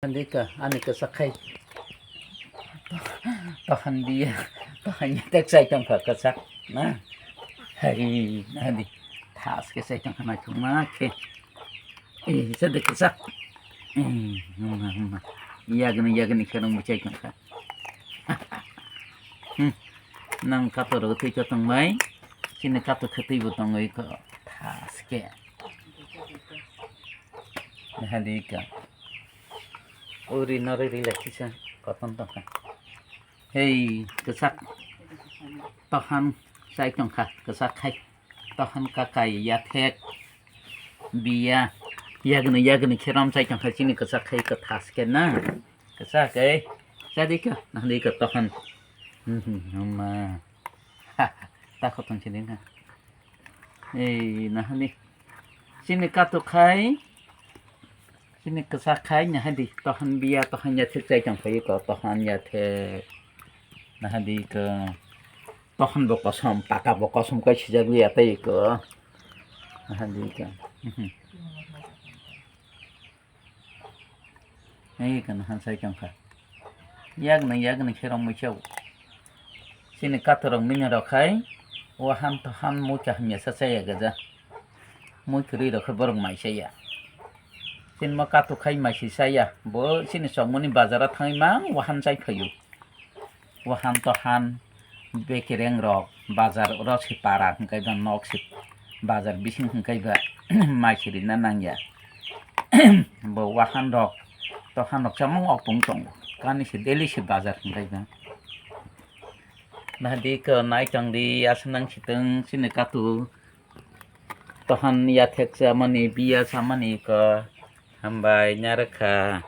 Andika, ani kesakai, tohan dia, tohannya tek saya trong phật kesak, nah, hai, nadi, tas ke saya trong kena cuma ke, sedek kesak, iya gini kerang mucai trong kah, nang katu roti cotong mai, sini katu keti butong iko, tas ke, nadi ka. Uri nori relaxation koton tohan. Hei kesak tohan sai trong kha kesak khai tohan kakai yathek bia yagni khiram sai trong kha chini kesak khai ke thas ke na kesak jadi ka nanti ke tohan nama ta koton chini na nah ni sini katu khai sini kesak khai nya hadi tohan bia tohan yathek sai trong khai ko tohan yathek nah hadi ke tohan bokosom paka bokosom kai sijagli atai ke nah hadi ke kan han sai trong kha yagna khiram muchau sini katorong minya ro khai wahan tohan mucha hanya sasaya gaja mu kri ro khaborong mai saya sin ma katu khai mai saya bo sini somoni bazara thangai ma wahan sai phayu wahan tohan bekereng rok bazar ro si para hingkai ba nok si bazar bising hingkai ba mai siri na nangya bo wahan rok tohan rok chamong ok pungtong kani si daily si bazar hingkai ba nah di ke nai chang di asenang siteng sini katu tohan yathek chamani bia chamani ke hambai nyaraka